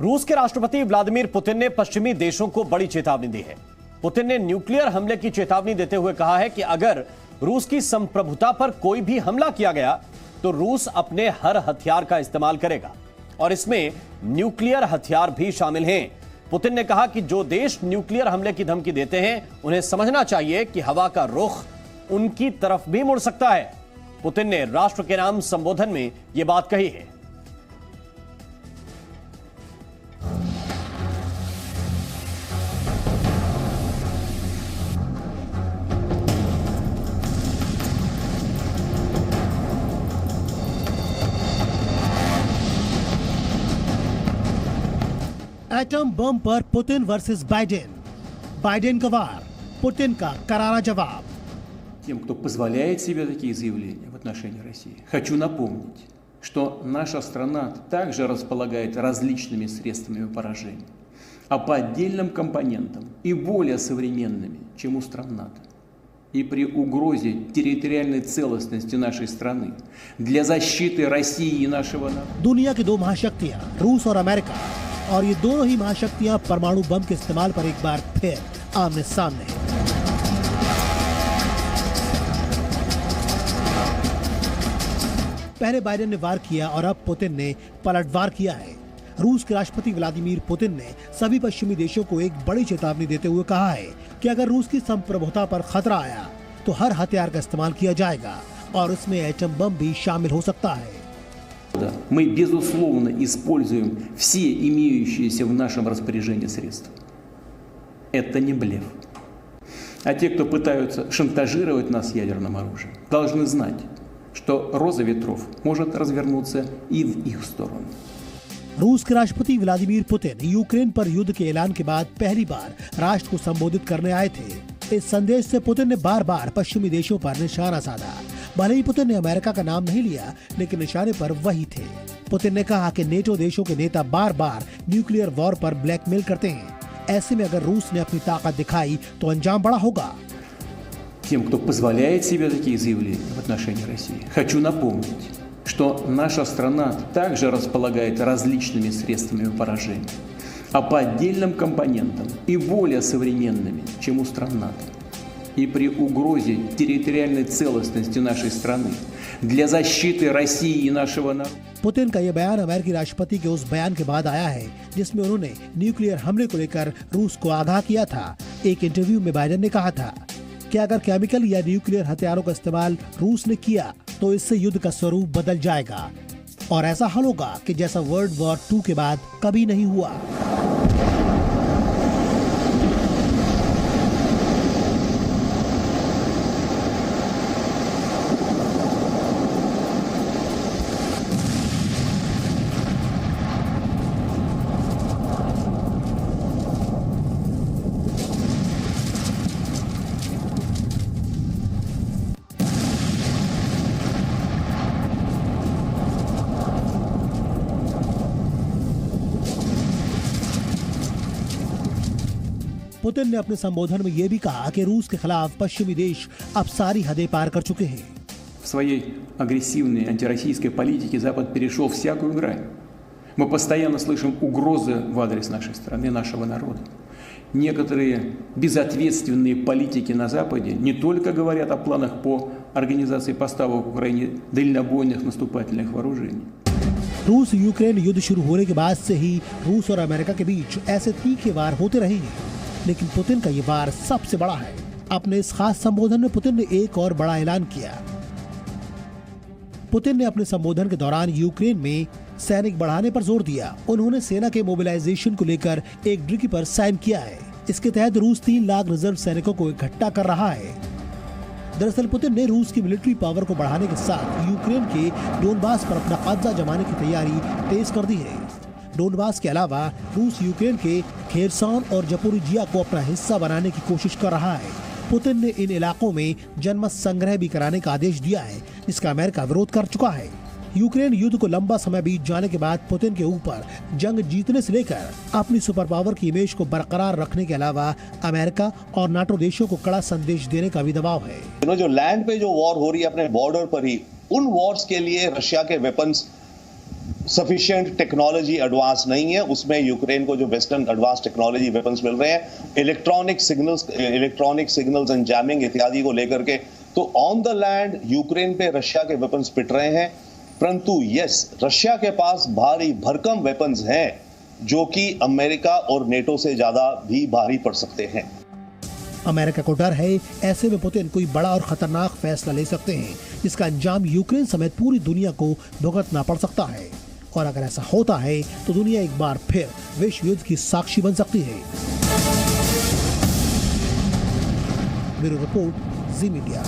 रूस के राष्ट्रपति व्लादिमीर पुतिन ने पश्चिमी देशों को बड़ी चेतावनी दी है। पुतिन ने न्यूक्लियर हमले की चेतावनी देते हुए कहा है कि अगर रूस की संप्रभुता पर कोई भी हमला किया गया तो रूस अपने हर हथियार का इस्तेमाल करेगा और इसमें न्यूक्लियर हथियार भी शामिल हैं। पुतिन ने कहा कि जो देश न्यूक्लियर हमले की धमकी देते हैं उन्हें समझना चाहिए कि हवा का रुख उनकी तरफ भी मुड़ सकता है। पुतिन ने राष्ट्र के नाम संबोधन में यह बात कही है। एटम बम पर पुतिन वर्सेस बाइडेन। बाइडेन का वार, पुतिन का करारा जवाब। Тем, кто позволяет себе такие заявления в отношении России, хочу напомнить, что наша страна также располагает различными средствами поражения, а по отдельным компонентам и более современными, чем у стран НАТО. И при угрозе территориальной целостности нашей страны для защиты России и нашего народа. दुनिया की दो महाशक्तियां, रूस और अमेरिका, और ये दोनों ही महाशक्तियां परमाणु बम के इस्तेमाल पर एक बार फिर आमने सामने हैं। पहले बाइडेन ने वार किया और अब पुतिन ने पलटवार किया है। रूस के राष्ट्रपति व्लादिमीर पुतिन ने सभी पश्चिमी देशों को एक बड़ी चेतावनी देते हुए कहा है कि अगर रूस की संप्रभुता पर खतरा आया तो हर हथियार का इस्तेमाल किया जाएगा और इसमें एटम बम भी शामिल हो सकता है। Мы, безусловно, используем все имеющиеся в нашем распоряжении средства. Это не блеф. А те, кто пытаются шантажировать нас ядерным оружием, должны знать, что роза ветров может развернуться и в их сторону. रूस के राष्ट्रपति व्लादिमीर पुतिन यूक्रेन पर युद्ध के ऐलान के बाद पहली बार राष्ट्र को संबोधित करने आए थे। इस संदेश से पुतिन ने बार बार पश्चिमी देशों पर निशाना साधा। भले ही पुतिन ने अमेरिका का नाम नहीं लिया, लेकिन निशाने पर वही थे। पुतिन ने कहा कि नेटो देशों के नेता बार बार न्यूक्लियर वॉर पर ब्लैकमेल करते हैं। ऐसे में अगर रूस ने अपनी ताकत दिखाई तो अंजाम बड़ा होगा। Тем, кто позволяет себе такие заявления в отношении России, хочу напомнить, что наша страна также располагает различными средствами поражения, а по отдельным компонентам и более современными, чем у стран НАТО. И при угрозе территориальной целостности нашей страны для защиты России и нашего народа. पुतिन का यह बयान अमेरिकी राष्ट्रपति के उस बयान के बाद आया है जिसमें उन्होंने न्यूक्लियर हमले को लेकर रूस को आगाह किया था। एक इंटरव्यू में बाइडेन ने कहा था कि अगर केमिकल या न्यूक्लियर हथियारों का इस्तेमाल रूस ने किया तो इससे युद्ध का स्वरूप बदल जाएगा और ऐसा हल होगा कि जैसा वर्ल्ड वॉर 2 के बाद कभी नहीं हुआ। पुतिन ने अपने संबोधन में यह भी कहा कि रूस के खिलाफ पश्चिमी देश अब सारी हदें पार कर चुके हैं। В своей агрессивной антироссийской политике Запад перешел всякую грань. Мы постоянно слышим угрозы в адрес нашей страны, нашего народа. Некоторые безответственные политики на Западе не только говорят о планах по организации поставок Украине дальнобойных наступательных вооружений. रूस यूक्रेन युद्ध शुरू होने के बाद से ही रूस और अमेरिका के बीच ऐसे तीखे वार होते रहे हैं, लेकिन पुतिन का ये वार सबसे बड़ा है। अपने इस खास संबोधन में पुतिन ने एक और बड़ा ऐलान किया। पुतिन ने अपने संबोधन के दौरान यूक्रेन में सैनिक बढ़ाने पर जोर दिया। उन्होंने सेना के मोबिलाइजेशन को लेकर एक ट्रीटी पर साइन किया है। इसके तहत रूस 3 लाख रिजर्व सैनिकों को इकट्ठा कर रहा है। दरअसल पुतिन ने रूस की मिलिट्री पावर को बढ़ाने के साथ यूक्रेन के डोनबास पर अपना कब्जा जमाने की तैयारी तेज कर दी है। डोनबास के अलावा रूस यूक्रेन के खेरसॉन और जपोरिजिया को अपना हिस्सा बनाने की कोशिश कर रहा है। पुतिन ने इन इलाकों में जनमत संग्रह भी कराने का आदेश दिया है, जिसका अमेरिका विरोध कर चुका है। यूक्रेन युद्ध को लंबा समय बीत जाने के बाद पुतिन के ऊपर जंग जीतने से लेकर अपनी सुपर पावर की इमेज को बरकरार रखने के अलावा अमेरिका और नाटो देशों को कड़ा संदेश देने का भी दबाव है। जो लैंड पे जो वॉर हो रही है अपने बॉर्डर पर ही, उन वॉर्स के लिए रशिया के वेपन्स सफिशिएंट टेक्नोलॉजी एडवांस नहीं है। उसमें यूक्रेन को जो वेस्टर्न एडवांस टेक्नोलॉजी वेपन्स मिल रहे हैं, इलेक्ट्रॉनिक सिग्नल्स एंड जैमिंग इत्यादि को लेकर के, तो ऑन द लैंड यूक्रेन पे रशिया के वेपन्स पिट रहे हैं। परंतु यस, रशिया के पास भारी भरकम वेपन्स हैं जो कि अमेरिका और नेटो से ज्यादा भी भारी पड़ सकते हैं। अमेरिका को डर है ऐसे में पुतिन कोई बड़ा और खतरनाक फैसला ले सकते हैं जिसका अंजाम यूक्रेन समेत पूरी दुनिया को भुगतना पड़ सकता है। और अगर ऐसा होता है तो दुनिया एक बार फिर विश्व युद्ध की साक्षी बन सकती है। ब्यूरो रिपोर्ट, जी मीडिया।